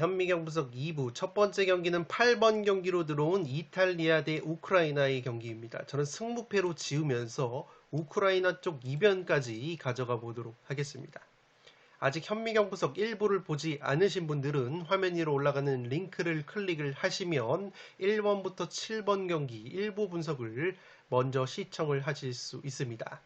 현미경 분석 2부 첫 번째 경기는 8번 경기로 들어온 이탈리아 대 우크라이나의 경기입니다. 저는 승무패로 지으면서 우크라이나 쪽 이변까지 가져가 보도록 하겠습니다. 아직 현미경 분석 1부를 보지 않으신 분들은 화면 위로 올라가는 링크를 클릭을 하시면 1번부터 7번 경기 일부 분석을 먼저 시청을 하실 수 있습니다.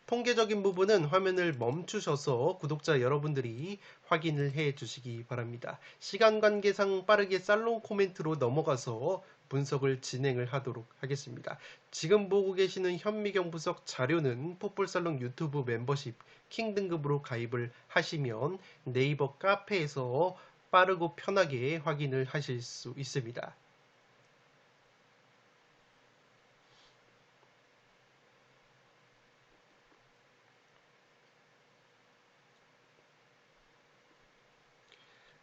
통계적인 부분은 화면을 멈추셔서 구독자 여러분들이 확인을 해 주시기 바랍니다. 시간 관계상 빠르게 살롱 코멘트로 넘어가서 분석을 진행을 하도록 하겠습니다. 지금 보고 계시는 현미경 분석 자료는 풋볼살롱 유튜브 멤버십 킹 등급으로 가입을 하시면 네이버 카페에서 빠르고 편하게 확인을 하실 수 있습니다.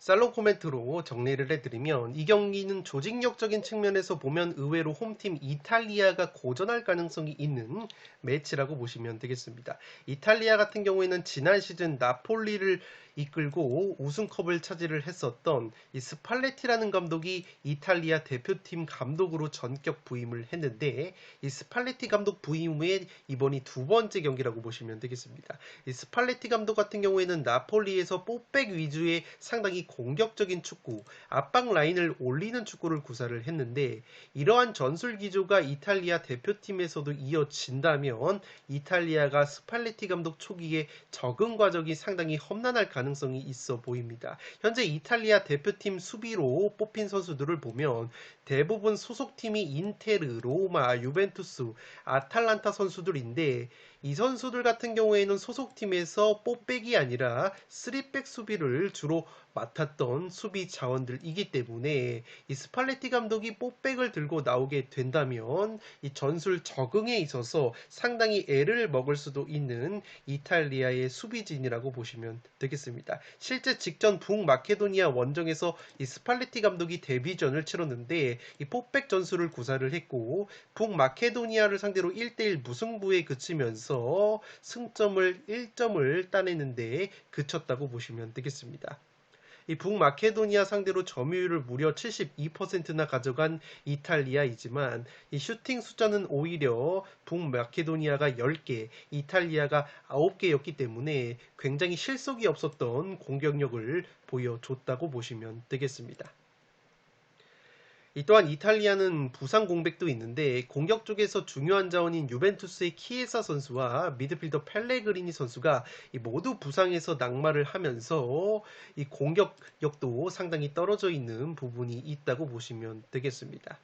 살롱 코멘트로 정리를 해드리면 이 경기는 조직력적인 측면에서 보면 의외로 홈팀 이탈리아가 고전할 가능성이 있는 매치라고 보시면 되겠습니다. 이탈리아 같은 경우에는 지난 시즌 나폴리를 이끌고 우승컵을 차지를 했었던 이 스팔레티라는 감독이 이탈리아 대표팀 감독으로 전격 부임을 했는데 이 스팔레티 감독 부임 후에 이번이 두 번째 경기라고 보시면 되겠습니다. 이 스팔레티 감독 같은 경우에는 나폴리에서 뽀백 위주의 상당히 공격적인 축구, 압박 라인을 올리는 축구를 구사를 했는데 이러한 전술 기조가 이탈리아 대표팀에서도 이어진다면 이탈리아가 스팔레티 감독 초기에 적응 과정이 상당히 험난할 가능성이 있어 보입니다. 현재 이탈리아 대표팀 수비로 뽑힌 선수들을 보면 대부분 소속팀이 인테르, 로마, 유벤투스, 아탈란타 선수들인데 이 선수들 같은 경우에는 소속팀에서 뽀백이 아니라 3백 수비를 주로 맡았던 수비 자원들이기 때문에 이 스팔레티 감독이 뽀백을 들고 나오게 된다면 이 전술 적응에 있어서 상당히 애를 먹을 수도 있는 이탈리아의 수비진이라고 보시면 되겠습니다. 실제 직전 북마케도니아 원정에서 이 스팔레티 감독이 데뷔전을 치렀는데 이 뽀백 전술을 구사를 했고 북마케도니아를 상대로 1대1 무승부에 그치면서 승점을 1점을 따내는데 그쳤다고 보시면 되겠습니다. 이 북마케도니아 상대로 점유율을 무려 72%나 가져간 이탈리아이지만 이 슈팅 숫자는 오히려 북마케도니아가 10개, 이탈리아가 9개였기 때문에 굉장히 실속이 없었던 공격력을 보여줬다고 보시면 되겠습니다. 이 또한 이탈리아는 부상 공백도 있는데 공격 쪽에서 중요한 자원인 유벤투스의 키에사 선수와 미드필더 펠레그리니 선수가 모두 부상에서 낙마를 하면서 이 공격력도 상당히 떨어져 있는 부분이 있다고 보시면 되겠습니다.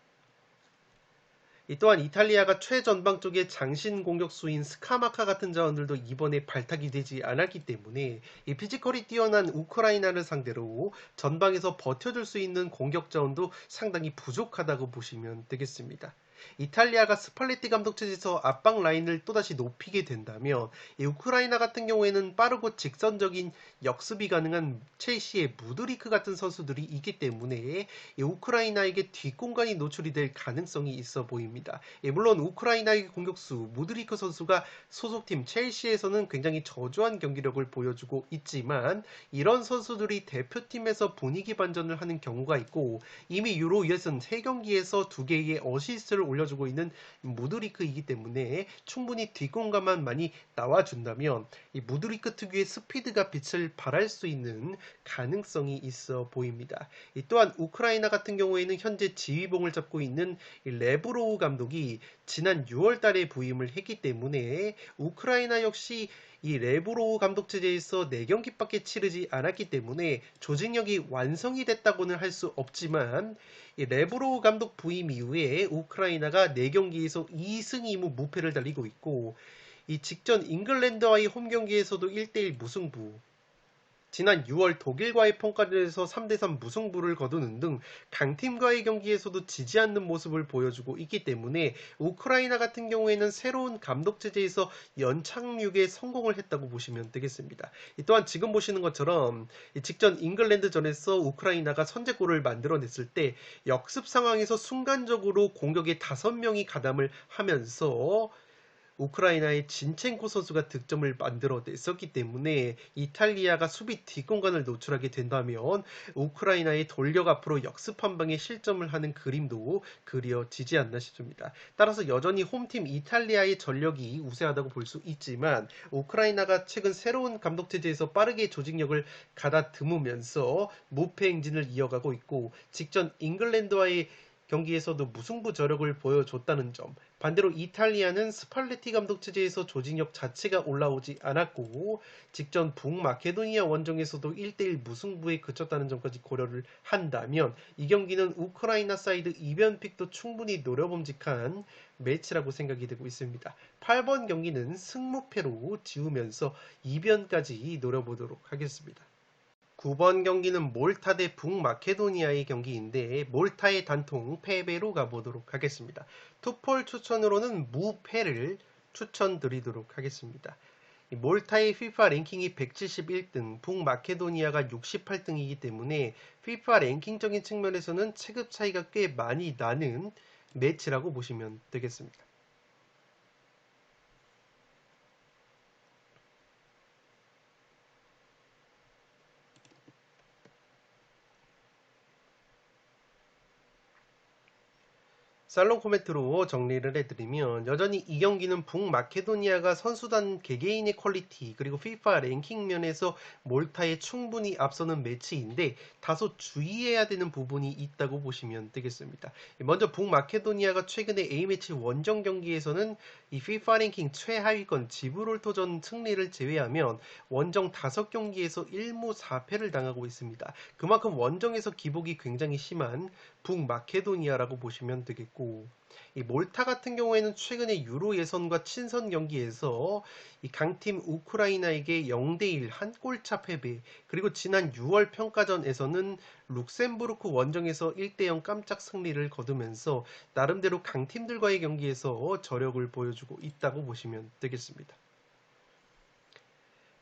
이 또한 이탈리아가 최전방 쪽에 장신 공격수인 스카마카 같은 자원들도 이번에 발탁이 되지 않았기 때문에 이 피지컬이 뛰어난 우크라이나를 상대로 전방에서 버텨줄 수 있는 공격 자원도 상당히 부족하다고 보시면 되겠습니다. 이탈리아가 스팔레티 감독 체제에서 압박 라인을 또다시 높이게 된다면 이 우크라이나 같은 경우에는 빠르고 직선적인 역습이 가능한 첼시의 무드리크 같은 선수들이 있기 때문에 이 우크라이나에게 뒷공간이 노출이 될 가능성이 있어 보입니다. 물론 우크라이나의 공격수 무드리크 선수가 소속팀 첼시에서는 굉장히 저조한 경기력을 보여주고 있지만 이런 선수들이 대표팀에서 분위기 반전을 하는 경우가 있고 이미 유로 예선 3경기에서 2개의 어시스트를 올려주고 있는 무드리크이기 때문에 충분히 뒷공간만 많이 나와준다면 이 무드리크 특유의 스피드가 빛을 발할 수 있는 가능성이 있어 보입니다. 또한 우크라이나 같은 경우에는 현재 지휘봉을 잡고 있는 레브로우 감독이 지난 6월 달에 부임을 했기 때문에 우크라이나 역시 이 레브로우 감독 체제에서 4경기밖에 치르지 않았기 때문에 조직력이 완성이 됐다고는 할 수 없지만 이 레브로우 감독 부임 이후에 우크라이나가 4경기에서 2승 2무 무패를 달리고 있고 이 직전 잉글랜드와의 홈 경기에서도 1대1 무승부 지난 6월 독일과의 평가전에서 3대3 무승부를 거두는 등 강팀과의 경기에서도 지지 않는 모습을 보여주고 있기 때문에 우크라이나 같은 경우에는 새로운 감독 체제에서 연착륙에 성공을 했다고 보시면 되겠습니다. 또한 지금 보시는 것처럼 직전 잉글랜드전에서 우크라이나가 선제골을 만들어냈을 때 역습 상황에서 순간적으로 공격에 5명이 가담을 하면서 우크라이나의 진첸코 선수가 득점을 만들어냈었기 때문에 이탈리아가 수비 뒷공간을 노출하게 된다면 우크라이나의 돌력 앞으로 역습 한 방에 실점을 하는 그림도 그려지지 않나 싶습니다. 따라서 여전히 홈팀 이탈리아의 전력이 우세하다고 볼 수 있지만 우크라이나가 최근 새로운 감독 체제에서 빠르게 조직력을 가다듬으면서 무패 행진을 이어가고 있고 직전 잉글랜드와의 경기에서도 무승부 저력을 보여줬다는 점, 반대로 이탈리아는 스팔레티 감독 체제에서 조직력 자체가 올라오지 않았고 직전 북마케도니아 원정에서도 1대1 무승부에 그쳤다는 점까지 고려를 한다면 이 경기는 우크라이나 사이드 이변픽도 충분히 노려봄직한 매치라고 생각이 되고 있습니다. 8번 경기는 승무패로 지우면서 이변까지 노려보도록 하겠습니다. 9번 경기는 몰타 대 북마케도니아의 경기인데 몰타의 단통 패배로 가보도록 하겠습니다. 투폴 추천으로는 무패를 추천드리도록 하겠습니다. 몰타의 FIFA 랭킹이 171등, 북마케도니아가 68등이기 때문에 FIFA 랭킹적인 측면에서는 체급 차이가 꽤 많이 나는 매치라고 보시면 되겠습니다. 살롱 코멘트로 정리를 해드리면 여전히 이 경기는 북마케도니아가 선수단 개개인의 퀄리티 그리고 FIFA 랭킹 면에서 몰타에 충분히 앞서는 매치인데 다소 주의해야 되는 부분이 있다고 보시면 되겠습니다. 먼저 북마케도니아가 최근에 A매치 원정 경기에서는 이 FIFA 랭킹 최하위권 지브롤터전 승리를 제외하면 원정 5경기에서 1무 4패를 당하고 있습니다. 그만큼 원정에서 기복이 굉장히 심한 북마케도니아라고 보시면 되겠고 이 몰타 같은 경우에는 최근에 유로 예선과 친선 경기에서 이 강팀 우크라이나에게 0대1 한 골차 패배 그리고 지난 6월 평가전에서는 룩셈부르크 원정에서 1대0 깜짝 승리를 거두면서 나름대로 강팀들과의 경기에서 저력을 보여주고 있다고 보시면 되겠습니다.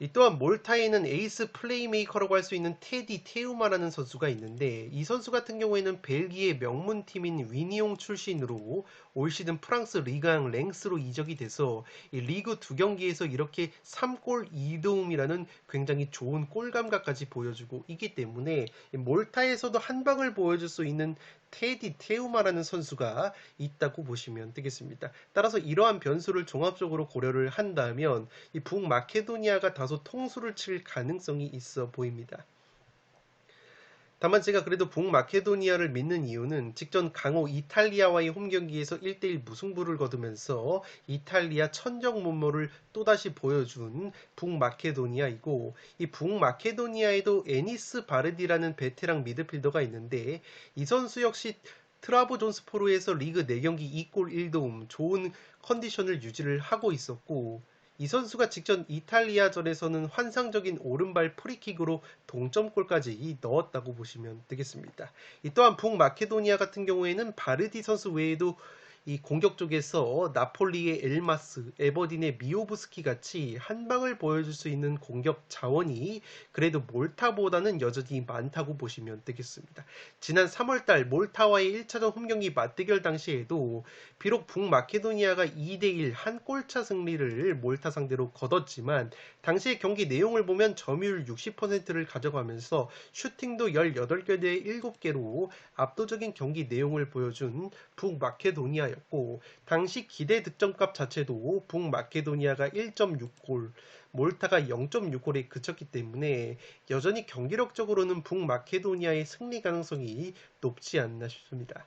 이 또한 몰타에는 에이스 플레이메이커라고 할 수 있는 테디 테우마라는 선수가 있는데 이 선수 같은 경우에는 벨기에 명문팀인 위니옹 출신으로 올 시즌 프랑스 리그앙 랭스로 이적이 돼서 이 리그 2경기에서 이렇게 3골 2도움이라는 굉장히 좋은 골 감각까지 보여주고 있기 때문에 몰타에서도 한 방을 보여줄 수 있는 테디 테우마라는 선수가 있다고 보시면 되겠습니다. 따라서 이러한 변수를 종합적으로 고려를 한다면 이 북마케도니아가 다소 통수를 칠 가능성이 있어 보입니다. 다만 제가 그래도 북마케도니아를 믿는 이유는 직전 강호 이탈리아와의 홈경기에서 1대1 무승부를 거두면서 이탈리아 천정 면모를 또다시 보여준 북마케도니아이고 이 북마케도니아에도 에니스 바르디라는 베테랑 미드필더가 있는데 이 선수 역시 트라보존스포르에서 리그 4경기 2골 1도움 좋은 컨디션을 유지를 하고 있었고 이 선수가 직전 이탈리아전에서는 환상적인 오른발 프리킥으로 동점골까지 넣었다고 보시면 되겠습니다. 이 또한 북마케도니아 같은 경우에는 바르디 선수 외에도 이 공격 쪽에서 나폴리의 엘마스, 에버딘의 미오브스키 같이 한 방을 보여줄 수 있는 공격 자원이 그래도 몰타보다는 여전히 많다고 보시면 되겠습니다. 지난 3월달 몰타와의 1차전 홈경기 맞대결 당시에도 비록 북마케도니아가 2대1 한 골차 승리를 몰타 상대로 거뒀지만 당시의 경기 내용을 보면 점유율 60%를 가져가면서 슈팅도 18개 대 7개로 압도적인 경기 내용을 보여준 북마케도니아였고 당시 기대 득점값 자체도 북마케도니아가 1.6골, 몰타가 0.6골에 그쳤기 때문에 여전히 경기력적으로는 북마케도니아의 승리 가능성이 높지 않나 싶습니다.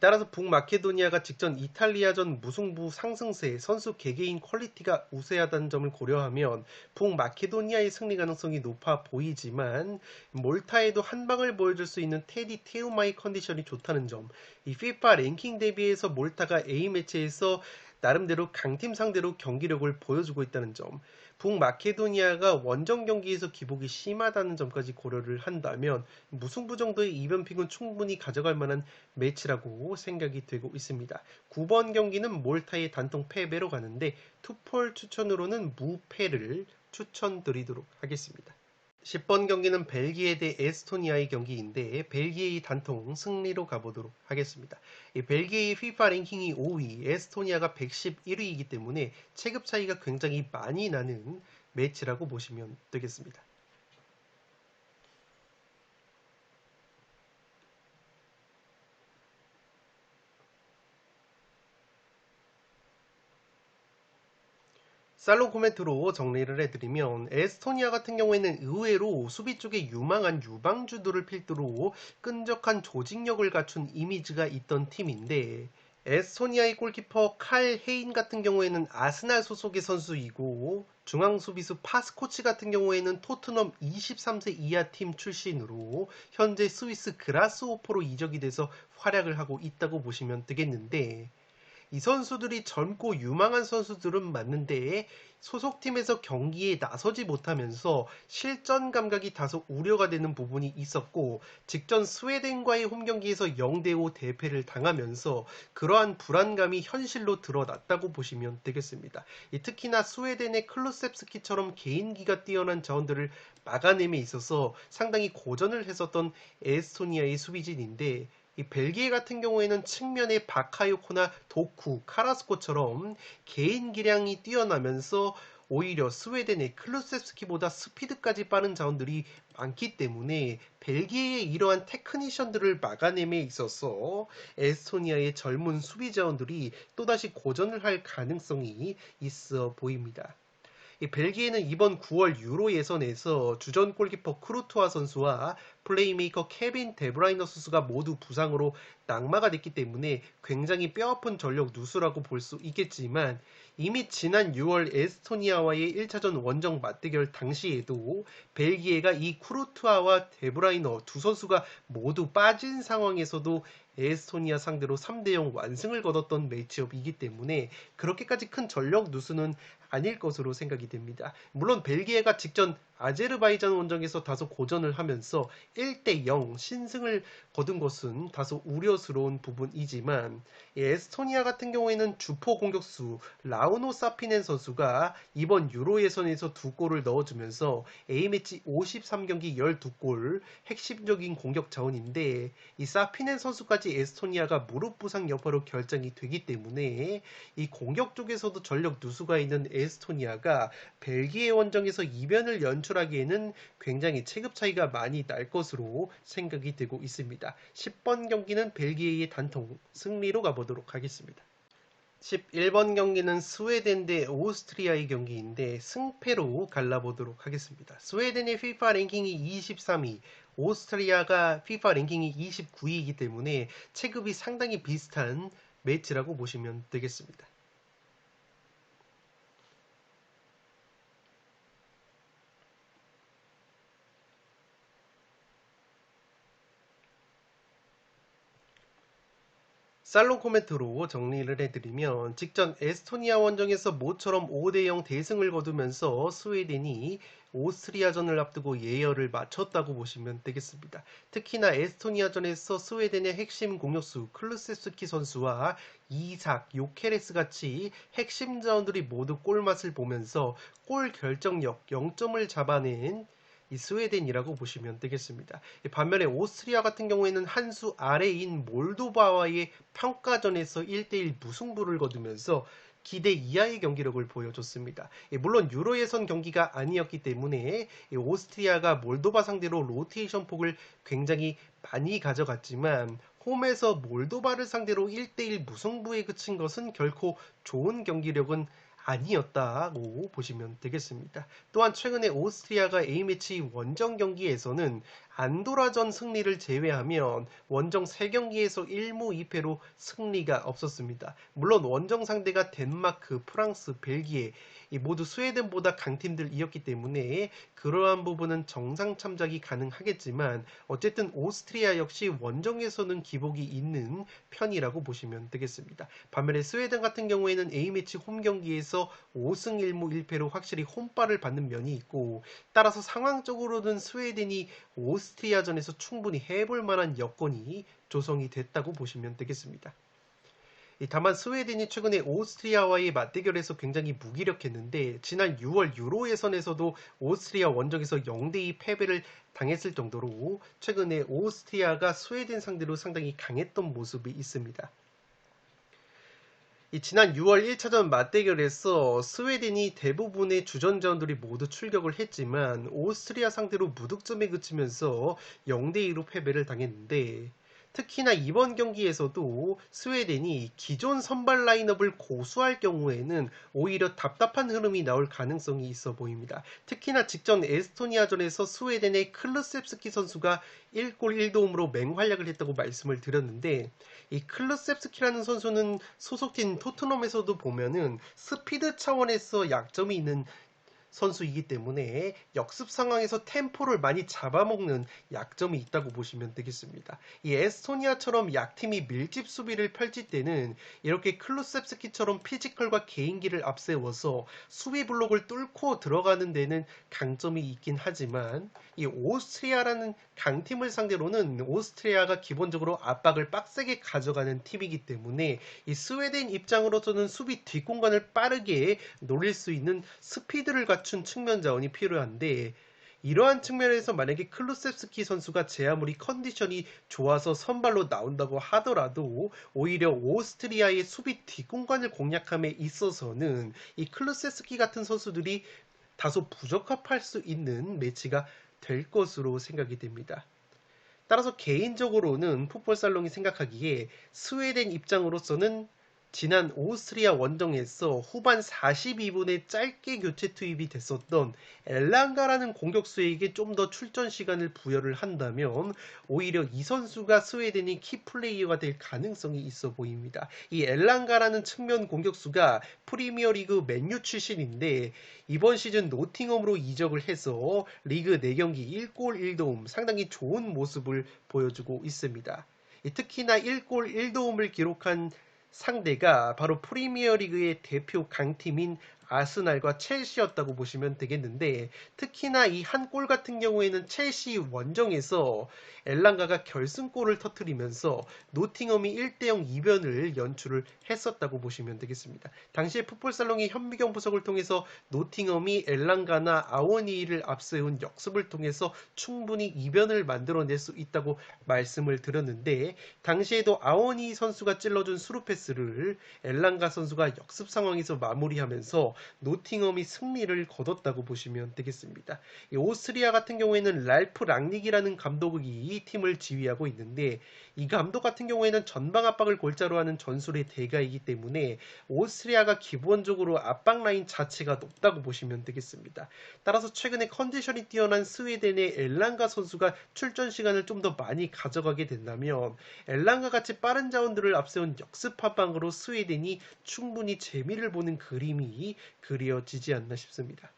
따라서 북마케도니아가 직전 이탈리아전 무승부 상승세 선수 개개인 퀄리티가 우세하다는 점을 고려하면 북마케도니아의 승리 가능성이 높아 보이지만 몰타에도 한 방을 보여줄 수 있는 테디 테우마의 컨디션이 좋다는 점, 이 FIFA 랭킹 대비해서 몰타가 A매치에서 나름대로 강팀 상대로 경기력을 보여주고 있다는 점, 북마케도니아가 원정 경기에서 기복이 심하다는 점까지 고려를 한다면 무승부 정도의 이변픽은 충분히 가져갈 만한 매치라고 생각이 되고 있습니다. 9번 경기는 몰타의 단통 패배로 가는데 투폴 추천으로는 무패를 추천드리도록 하겠습니다. 10번 경기는 벨기에 대 에스토니아의 경기인데 벨기에의 단통 승리로 가보도록 하겠습니다. 벨기에의 FIFA 랭킹이 5위, 에스토니아가 111위이기 때문에 체급 차이가 굉장히 많이 나는 매치라고 보시면 되겠습니다. 살롱 코멘트로 정리를 해드리면 에스토니아 같은 경우에는 의외로 수비 쪽에 유망한 유망주들을 필두로 끈적한 조직력을 갖춘 이미지가 있던 팀인데 에스토니아의 골키퍼 칼 헤인 같은 경우에는 아스날 소속의 선수이고 중앙 수비수 파스코치 같은 경우에는 토트넘 23세 이하 팀 출신으로 현재 스위스 그라스호퍼로 이적이 돼서 활약을 하고 있다고 보시면 되겠는데 이 선수들이 젊고 유망한 선수들은 맞는데 소속팀에서 경기에 나서지 못하면서 실전 감각이 다소 우려가 되는 부분이 있었고 직전 스웨덴과의 홈경기에서 0대5 대패를 당하면서 그러한 불안감이 현실로 드러났다고 보시면 되겠습니다. 특히나 스웨덴의 클루셉스키처럼 개인기가 뛰어난 자원들을 막아냄에 있어서 상당히 고전을 했었던 에스토니아의 수비진인데 이 벨기에 같은 경우에는 측면에 바카요코나 도쿠, 카라스코처럼 개인 기량이 뛰어나면서 오히려 스웨덴의 클루세스키보다 스피드까지 빠른 자원들이 많기 때문에 벨기에의 이러한 테크니션들을 막아냄에 있어서 에스토니아의 젊은 수비 자원들이 또다시 고전을 할 가능성이 있어 보입니다. 벨기에는 이번 9월 유로 예선에서 주전 골키퍼 크루투아 선수와 플레이메이커 케빈 데브라이너 선수가 모두 부상으로 낙마가 됐기 때문에 굉장히 뼈아픈 전력 누수라고 볼 수 있겠지만 이미 지난 6월 에스토니아와의 1차전 원정 맞대결 당시에도 벨기에가 이 크루투아와 데브라이너 두 선수가 모두 빠진 상황에서도 에스토니아 상대로 3대0 완승을 거뒀던 매치업이기 때문에 그렇게까지 큰 전력 누수는 아닐 것으로 생각이 됩니다. 물론 벨기에가 직전 아제르바이잔 원정에서 다소 고전을 하면서 1대0 신승을 거둔 것은 다소 우려스러운 부분이지만 에스토니아 같은 경우에는 주포 공격수 라우노 사피넨 선수가 이번 유로 예선에서 2골을 넣어주면서 A매치 53경기 12골 핵심적인 공격 자원인데 이 사피넨 선수까지 에스토니아가 무릎 부상 여파로 결정이 되기 때문에 이 공격 쪽에서도 전력 누수가 있는 에스토니아가 벨기에 원정에서 이변을 연출하기에는 굉장히 체급 차이가 많이 날 것으로 생각이 되고 있습니다. 10번 경기는 벨기에의 단통 승리로 가보도록 하겠습니다. 11번 경기는 스웨덴 대 오스트리아의 경기인데 승패로 갈라보도록 하겠습니다. 스웨덴의 FIFA 랭킹이 23위, 오스트리아가 FIFA 랭킹이 29위이기 때문에 체급이 상당히 비슷한 매치라고 보시면 되겠습니다. 살롱 코멘트로 정리를 해드리면 직전 에스토니아 원정에서 모처럼 5대0 대승을 거두면서 스웨덴이 오스트리아전을 앞두고 예열을 마쳤다고 보시면 되겠습니다. 특히나 에스토니아전에서 스웨덴의 핵심 공격수 클루세스키 선수와 이삭, 요케레스 같이 핵심 자원들이 모두 골맛을 보면서 골 결정력 0점을 잡아낸 이 스웨덴이라고 보시면 되겠습니다. 반면에 오스트리아 같은 경우에는 한 수 아래인 몰도바와의 평가전에서 1대1 무승부를 거두면서 기대 이하의 경기력을 보여줬습니다. 물론 유로 예선 경기가 아니었기 때문에 오스트리아가 몰도바 상대로 로테이션 폭을 굉장히 많이 가져갔지만 홈에서 몰도바를 상대로 1대1 무승부에 그친 것은 결코 좋은 경기력은 아니었다고 보시면 되겠습니다. 또한 최근에 오스트리아가 A매치 원정 경기에서는 안도라전 승리를 제외하면 원정 3경기에서 1무 2패로 승리가 없었습니다. 물론 원정 상대가 덴마크, 프랑스, 벨기에 이 모두 스웨덴보다 강팀들이었기 때문에 그러한 부분은 정상 참작이 가능하겠지만 어쨌든 오스트리아 역시 원정에서는 기복이 있는 편이라고 보시면 되겠습니다. 반면에 스웨덴 같은 경우에는 A매치 홈 경기에서 5승 1무 1패로 확실히 홈발을 받는 면이 있고, 따라서 상황적으로는 스웨덴이 오스트리아전에서 충분히 해볼 만한 여건이 조성이 됐다고 보시면 되겠습니다. 다만 스웨덴이 최근에 오스트리아와의 맞대결에서 굉장히 무기력했는데 지난 6월 유로 예선에서도 오스트리아 원정에서 0대2 패배를 당했을 정도로 최근에 오스트리아가 스웨덴 상대로 상당히 강했던 모습이 있습니다. 지난 6월 1차전 맞대결에서 스웨덴이 대부분의 주전자원들이 모두 출격을 했지만 오스트리아 상대로 무득점에 그치면서 0대2로 패배를 당했는데, 특히나 이번 경기에서도 스웨덴이 기존 선발 라인업을 고수할 경우에는 오히려 답답한 흐름이 나올 가능성이 있어 보입니다. 특히나 직전 에스토니아전에서 스웨덴의 클루셉스키 선수가 1골 1도움으로 맹활약을 했다고 말씀을 드렸는데, 이 클루셉스키라는 선수는 소속팀 토트넘에서도 보면은 스피드 차원에서 약점이 있는 선수이기 때문에 역습 상황에서 템포를 많이 잡아먹는 약점이 있다고 보시면 되겠습니다. 이 에스토니아처럼 약팀이 밀집 수비를 펼칠 때는 이렇게 클루셉스키처럼 피지컬과 개인기를 앞세워서 수비 블록을 뚫고 들어가는 데는 강점이 있긴 하지만, 이 오스트리아라는 강팀을 상대로는 오스트리아가 기본적으로 압박을 빡세게 가져가는 팀이기 때문에 이 스웨덴 입장으로서는 수비 뒷공간을 빠르게 노릴 수 있는 스피드를 갖춘 측면 자원이 필요한데, 이러한 측면에서 만약에 클루셉스키 선수가 제 아무리 컨디션이 좋아서 선발로 나온다고 하더라도 오히려 오스트리아의 수비 뒷공간을 공략함에 있어서는 이 클루셉스키 같은 선수들이 다소 부적합할 수 있는 매치가 될 것으로 생각이 됩니다. 따라서 개인적으로는 풋볼살롱이 생각하기에 스웨덴 입장으로서는 지난 오스트리아 원정에서 후반 42분에 짧게 교체 투입이 됐었던 엘랑가라는 공격수에게 좀 더 출전 시간을 부여를 한다면 오히려 이 선수가 스웨덴이 키플레이어가 될 가능성이 있어 보입니다. 이 엘랑가라는 측면 공격수가 프리미어리그 맨유 출신인데 이번 시즌 노팅엄으로 이적을 해서 리그 4경기 1골 1도움 상당히 좋은 모습을 보여주고 있습니다. 특히나 1골 1도움을 기록한 상대가 바로 프리미어리그의 대표 강팀인 아스날과 첼시였다고 보시면 되겠는데, 특히나 이 한 골 같은 경우에는 첼시 원정에서 엘랑가가 결승골을 터뜨리면서 노팅엄이 1대0 이변을 연출을 했었다고 보시면 되겠습니다. 당시에 풋볼살롱의 현미경 분석을 통해서 노팅엄이 엘랑가나 아워니를 앞세운 역습을 통해서 충분히 이변을 만들어낼 수 있다고 말씀을 드렸는데, 당시에도 아워니 선수가 찔러준 스루 패스를 엘랑가 선수가 역습 상황에서 마무리하면서 노팅엄이 승리를 거뒀다고 보시면 되겠습니다. 오스트리아 같은 경우에는 랄프 랑닉이라는 감독이 이 팀을 지휘하고 있는데, 이 감독 같은 경우에는 전방 압박을 골자로 하는 전술의 대가이기 때문에 오스트리아가 기본적으로 압박 라인 자체가 높다고 보시면 되겠습니다. 따라서 최근에 컨디션이 뛰어난 스웨덴의 엘랑가 선수가 출전 시간을 좀 더 많이 가져가게 된다면 엘랑가 같이 빠른 자원들을 앞세운 역습 합방으로 스웨덴이 충분히 재미를 보는 그림이 그려지지 않나 싶습니다.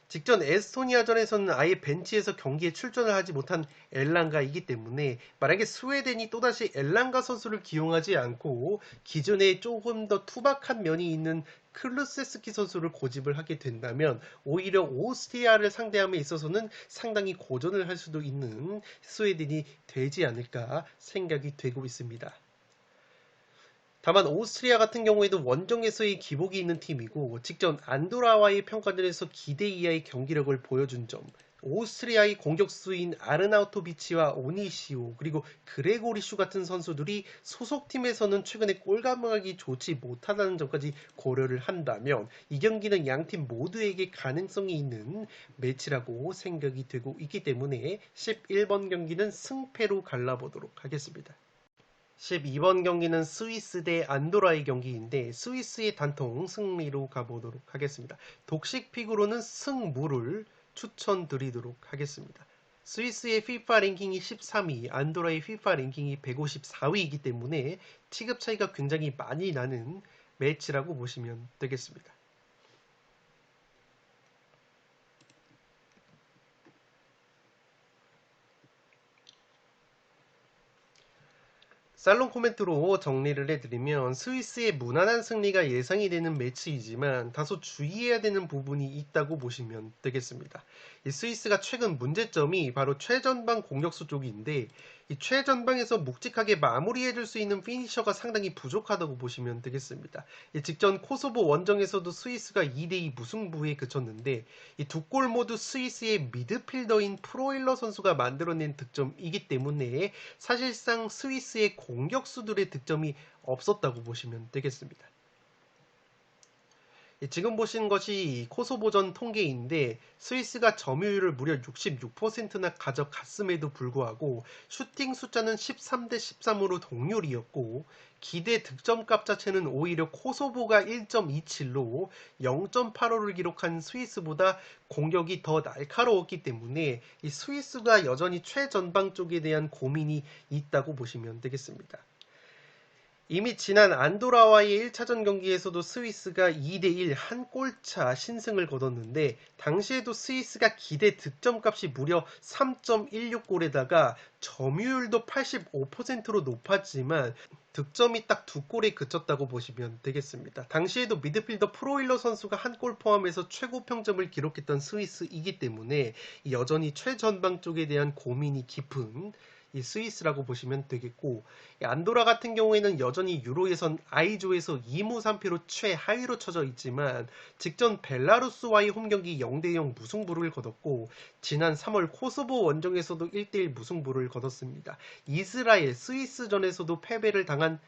직전 에스토니아전에서는 아예 벤치에서 경기에 출전을 하지 못한 엘랑가이기 때문에 만약에 스웨덴이 또다시 엘랑가 선수를 기용하지 않고 기존에 조금 더 투박한 면이 있는 클루세스키 선수를 고집을 하게 된다면 오히려 오스트리아를 상대함에 있어서는 상당히 고전을 할 수도 있는 스웨덴이 되지 않을까 생각이 되고 있습니다. 다만 오스트리아 같은 경우에도 원정에서의 기복이 있는 팀이고 직전 안도라와의 평가전에서 기대 이하의 경기력을 보여준 점, 오스트리아의 공격수인 아르나우토비치와 오니시오 그리고 그레고리슈 같은 선수들이 소속팀에서는 최근에 골감각이 좋지 못하다는 점까지 고려를 한다면 이 경기는 양팀 모두에게 가능성이 있는 매치라고 생각이 되고 있기 때문에 11번 경기는 승패로 갈라보도록 하겠습니다. 12번 경기는 스위스 대 안도라의 경기인데 스위스의 단통 승리로 가보도록 하겠습니다. 독식픽으로는 승무를 추천드리도록 하겠습니다. 스위스의 FIFA 랭킹이 13위, 안도라의 FIFA 랭킹이 154위이기 때문에 체급 차이가 굉장히 많이 나는 매치라고 보시면 되겠습니다. 살롱 코멘트로 정리를 해드리면 스위스의 무난한 승리가 예상이 되는 매치이지만 다소 주의해야 되는 부분이 있다고 보시면 되겠습니다. 이 스위스가 최근 문제점이 바로 최전방 공격수 쪽인데 이 최전방에서 묵직하게 마무리해줄 수 있는 피니셔가 상당히 부족하다고 보시면 되겠습니다. 이 직전 코소보 원정에서도 스위스가 2대2 무승부에 그쳤는데 이 두 골 모두 스위스의 미드필더인 프로일러 선수가 만들어낸 득점이기 때문에 사실상 스위스의 공격수들의 득점이 없었다고 보시면 되겠습니다. 지금 보신 것이 코소보전 통계인데 스위스가 점유율을 무려 66%나 가져갔음에도 불구하고 슈팅 숫자는 13대 13으로 동률이었고 기대 득점값 자체는 오히려 코소보가 1.27로 0.85를 기록한 스위스보다 공격이 더 날카로웠기 때문에 이 스위스가 여전히 최전방 쪽에 대한 고민이 있다고 보시면 되겠습니다. 이미 지난 안도라와의 1차전 경기에서도 스위스가 2대1 한 골차 신승을 거뒀는데 당시에도 스위스가 기대 득점값이 무려 3.16골에다가 점유율도 85%로 높았지만 득점이 딱 두 골에 그쳤다고 보시면 되겠습니다. 당시에도 미드필더 프로일러 선수가 한 골 포함해서 최고 평점을 기록했던 스위스이기 때문에 여전히 최전방 쪽에 대한 고민이 깊은 이 스위스라고 보시면 되겠고 안도라 같은 경우에는 여전히 유로 예선 I조에서 2무 3패로 최하위로 쳐져 있지만 직전 벨라루스와의 홈경기 0대0 무승부를 거뒀고 지난 3월 코소보 원정에서도 1대1 무승부를 거뒀습니다. 이스라엘, 스위스전에서도 패배를 당한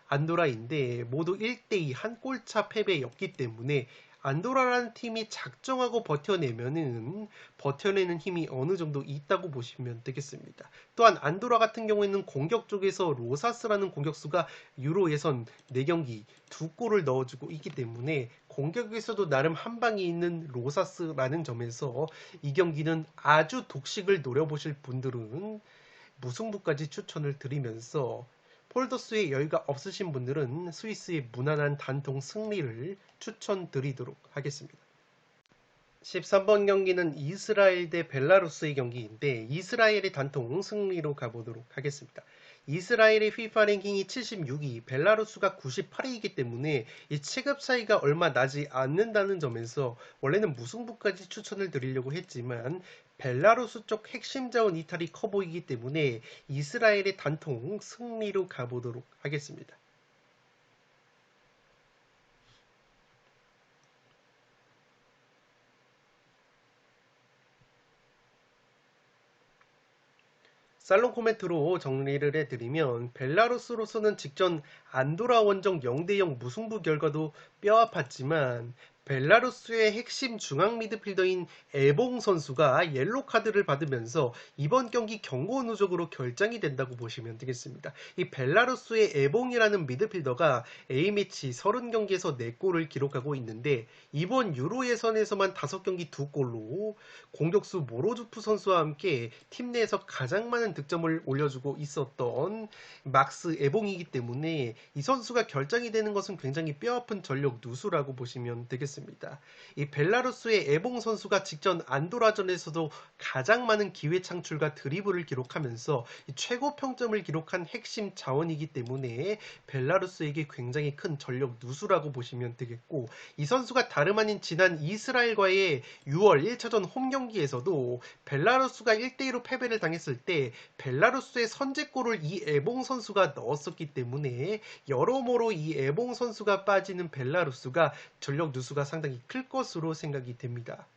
안도라인데 모두 1대2 한 골차 패배였기 때문에 안도라라는 팀이 작정하고 버텨내면은 버텨내는 힘이 어느 정도 있다고 보시면 되겠습니다. 또한 안도라 같은 경우에는 공격 쪽에서 로사스라는 공격수가 유로 예선 4경기 2골을 넣어주고 있기 때문에 공격에서도 나름 한방이 있는 로사스라는 점에서 이 경기는 아주 독식을 노려보실 분들은 무승부까지 추천을 드리면서 폴더스의 여유가 없으신 분들은 스위스의 무난한 단통 승리를 추천드리도록 하겠습니다. 13번 경기는 이스라엘 대 벨라루스의 경기인데 이스라엘의 단통 승리로 가보도록 하겠습니다. 이스라엘의 FIFA 랭킹이 76위, 벨라루스가 98위이기 때문에 이 체급 차이가 얼마 나지 않는다는 점에서 원래는 무승부까지 추천을 드리려고 했지만 벨라루스 쪽 핵심 자원 이탈이 커 보이기 때문에 이스라엘의 단통 승리로 가보도록 하겠습니다. 살롱 코멘트로 정리를 해드리면 벨라루스로서는 직전 안도라 원정 0대0 무승부 결과도 뼈아팠지만 벨라루스의 핵심 중앙 미드필더인 에봉 선수가 옐로 카드를 받으면서 이번 경기 경고 누적으로 결장이 된다고 보시면 되겠습니다. 이 벨라루스의 에봉이라는 미드필더가 A매치 30경기에서 4골을 기록하고 있는데 이번 유로 예선에서만 5경기 2골로 공격수 모로주프 선수와 함께 팀 내에서 가장 많은 득점을 올려주고 있었던 막스 에봉이기 때문에 이 선수가 결장이 되는 것은 굉장히 뼈아픈 전력 누수라고 보시면 되겠습니다. 이 벨라루스의 에봉 선수가 직전 안도라전에서도 가장 많은 기회 창출과 드리블을 기록하면서 최고 평점을 기록한 핵심 자원이기 때문에 벨라루스에게 굉장히 큰 전력 누수라고 보시면 되겠고 이 선수가 다름 아닌 지난 이스라엘과의 6월 1차전 홈경기에서도 벨라루스가 1대2로 패배를 당했을 때 벨라루스의 선제골을 이 에봉 선수가 넣었었기 때문에 여러모로 이 에봉 선수가 빠지는 벨라루스가 전력 누수가 상당히 클 것으로 생각이 됩니다.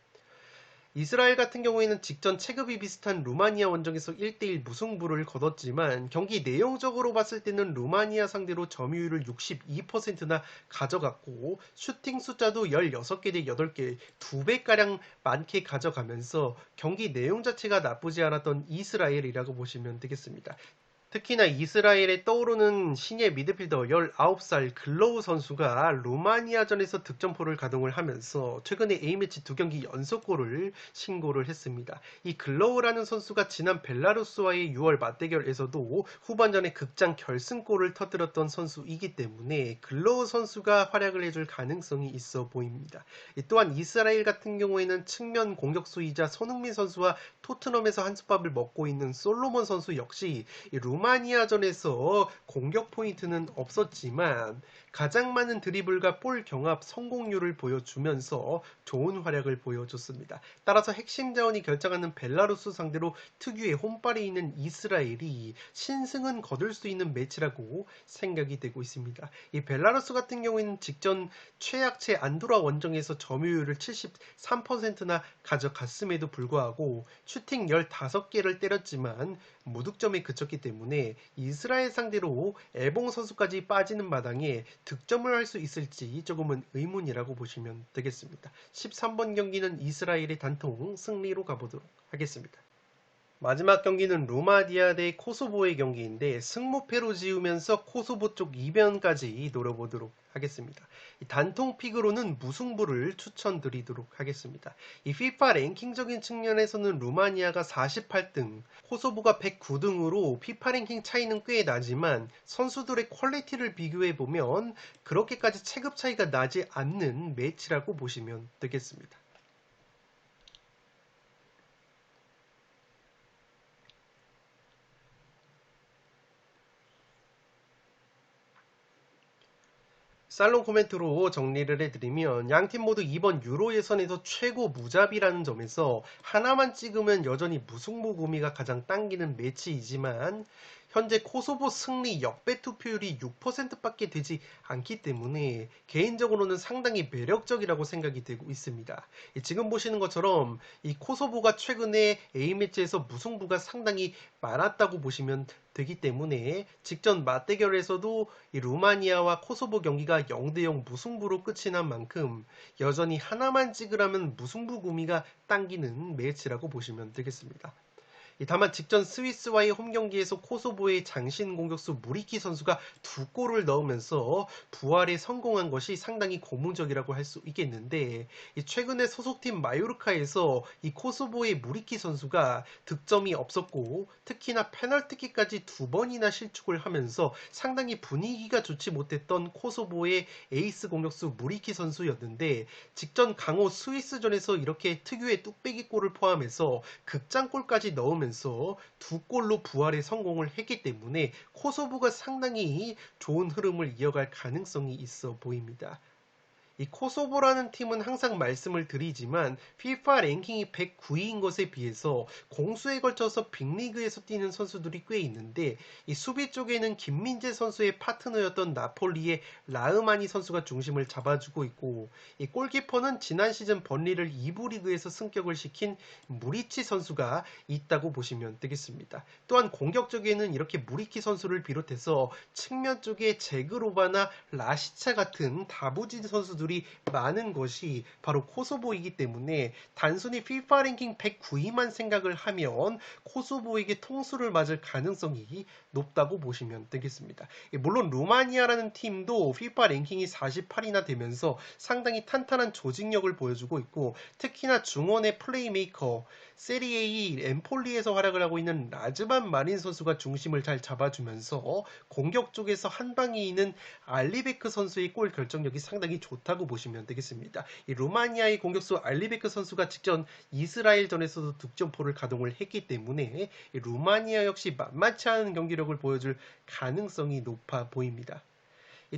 이스라엘 같은 경우에는 직전 체급이 비슷한 루마니아 원정에서 1대1 무승부를 거뒀지만 경기 내용적으로 봤을 때는 루마니아 상대로 점유율을 62%나 가져갔고 슈팅 숫자도 16개 대 8개 2배가량 많게 가져가면서 경기 내용 자체가 나쁘지 않았던 이스라엘이라고 보시면 되겠습니다. 특히나 이스라엘에 떠오르는 신예 미드필더 19살 글로우 선수가 루마니아전에서 득점포를 가동을 하면서 최근에 A매치 2경기 연속골을 신고를 했습니다. 이 글로우라는 선수가 지난 벨라루스와의 6월 맞대결에서도 후반전에 극장 결승골을 터뜨렸던 선수이기 때문에 글로우 선수가 활약을 해줄 가능성이 있어 보입니다. 또한 이스라엘 같은 경우에는 측면 공격수이자 손흥민 선수와 토트넘에서 한솥밥을 먹고 있는 솔로몬 선수 역시 루마니아전에서 공격 포인트는 없었지만 가장 많은 드리블과 볼 경합 성공률을 보여주면서 좋은 활약을 보여줬습니다. 따라서 핵심 자원이 결정하는 벨라루스 상대로 특유의 홈발이 있는 이스라엘이 신승은 거둘 수 있는 매치라고 생각이 되고 있습니다. 이 벨라루스 같은 경우에는 직전 최약체 안도라 원정에서 점유율을 73%나 가져갔음에도 불구하고 슈팅 15개를 때렸지만 무득점에 그쳤기 때문에 이스라엘 상대로 에봉 선수까지 빠지는 마당에 득점을 할 수 있을지 조금은 의문이라고 보시면 되겠습니다. 13번 경기는 이스라엘의 단통 승리로 가보도록 하겠습니다. 마지막 경기는 루마니아 대 코소보의 경기인데 승무패로 지으면서 코소보 쪽 이변까지 노려보도록 하겠습니다. 단통 픽으로는 무승부를 추천드리도록 하겠습니다. 이 FIFA 랭킹적인 측면에서는 루마니아가 48등, 코소보가 109등으로 FIFA 랭킹 차이는 꽤 나지만 선수들의 퀄리티를 비교해보면 그렇게까지 체급 차이가 나지 않는 매치라고 보시면 되겠습니다. 살롱 코멘트로 정리를 해드리면 양팀 모두 이번 유로 예선에서 최고 무잡이라는 점에서 하나만 찍으면 여전히 무승부 구미가 가장 당기는 매치이지만 현재 코소보 승리 역배 투표율이 6%밖에 되지 않기 때문에 개인적으로는 상당히 매력적이라고 생각이 되고 있습니다. 지금 보시는 것처럼 이 코소보가 최근에 A매치에서 무승부가 상당히 많았다고 보시면 되기 때문에 직전 맞대결에서도 이 루마니아와 코소보 경기가 0대0 무승부로 끝이 난 만큼 여전히 하나만 찍으라면 무승부 구미가 당기는 매치라고 보시면 되겠습니다. 다만 직전 스위스와의 홈경기에서 코소보의 장신 공격수 무리키 선수가 2골을 넣으면서 부활에 성공한 것이 상당히 고무적이라고 할 수 있겠는데 최근에 소속팀 마요르카에서 이 코소보의 무리키 선수가 득점이 없었고 특히나 페널티킥까지 2번이나 실축을 하면서 상당히 분위기가 좋지 못했던 코소보의 에이스 공격수 무리키 선수였는데 직전 강호 스위스전에서 이렇게 특유의 뚝배기 골을 포함해서 극장골까지 넣으면서 2골로 부활에 성공을 했기 때문에 코소보가 상당히 좋은 흐름을 이어갈 가능성이 있어 보입니다. 이 코소보라는 팀은 항상 말씀을 드리지만 FIFA 랭킹이 109위인 것에 비해서 공수에 걸쳐서 빅리그에서 뛰는 선수들이 꽤 있는데 이 수비 쪽에는 김민재 선수의 파트너였던 나폴리의 라흐마니 선수가 중심을 잡아주고 있고 이 골키퍼는 지난 시즌 번리를 2부 리그에서 승격을 시킨 무리치 선수가 있다고 보시면 되겠습니다. 또한 공격 쪽에는 이렇게 무리키 선수를 비롯해서 측면 쪽에 제그로바나 라시차 같은 다부진 선수들이 많은 것이 바로 코소보이기 때문에 단순히 FIFA 랭킹 109위만 생각을 하면 코소보에게 통수를 맞을 가능성이 높다고 보시면 되겠습니다. 물론 루마니아라는 팀도 FIFA 랭킹이 48이나 되면서 상당히 탄탄한 조직력을 보여주고 있고 특히나 중원의 플레이메이커 세리A 엠폴리에서 활약을 하고 있는 라즈반 마린 선수가 중심을 잘 잡아주면서 공격 쪽에서 한방이 있는 알리베크 선수의 골 결정력이 상당히 좋다고 보시면 되겠습니다. 이 루마니아의 공격수 알리베크 선수가 직전 이스라엘전에서도 득점포를 가동을 했기 때문에 이 루마니아 역시 만만치 않은 경기력을 보여줄 가능성이 높아 보입니다.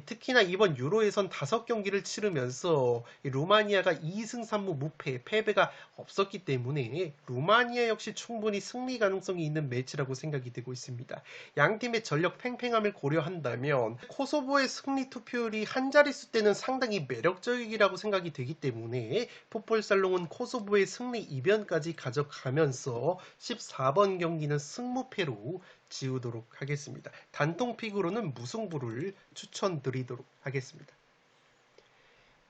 특히나 이번 유로에선 5경기를 치르면서 루마니아가 2승 3무 무패, 패배가 없었기 때문에 루마니아 역시 충분히 승리 가능성이 있는 매치라고 생각이 되고 있습니다. 양팀의 전력 팽팽함을 고려한다면 코소보의 승리 투표율이 한 자릿수 때는 상당히 매력적이라고 생각이 되기 때문에 풋볼살롱은 코소보의 승리 이변까지 가져가면서 14번 경기는 승무패로 지우도록 하겠습니다. 단통픽으로는 무승부를 추천드리도록 하겠습니다.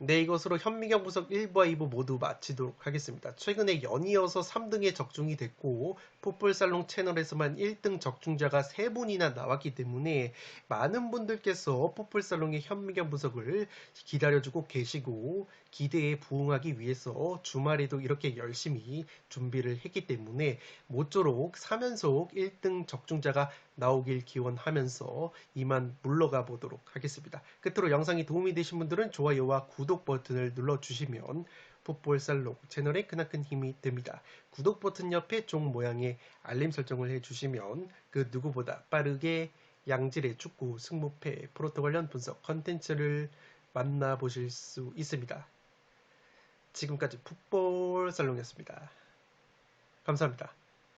네, 이것으로 현미경 분석 1부와 2부 모두 마치도록 하겠습니다. 최근에 연이어서 3등에 적중이 됐고 풋볼살롱 채널에서만 1등 적중자가 3분이나 나왔기 때문에 많은 분들께서 풋볼살롱의 현미경 분석을 기다려주고 계시고 기대에 부응하기 위해서 주말에도 이렇게 열심히 준비를 했기 때문에 모쪼록 3연속 1등 적중자가 나오길 기원하면서 이만 물러가 보도록 하겠습니다. 끝으로 영상이 도움이 되신 분들은 좋아요와 구독 버튼을 눌러주시면 풋볼살롱 채널에 크나큰 힘이 됩니다. 구독 버튼 옆에 종 모양의 알림 설정을 해주시면 그 누구보다 빠르게 양질의 축구, 승무패, 프로토 관련 분석 컨텐츠를 만나보실 수 있습니다. 지금까지 풋볼살롱이었습니다. 감사합니다.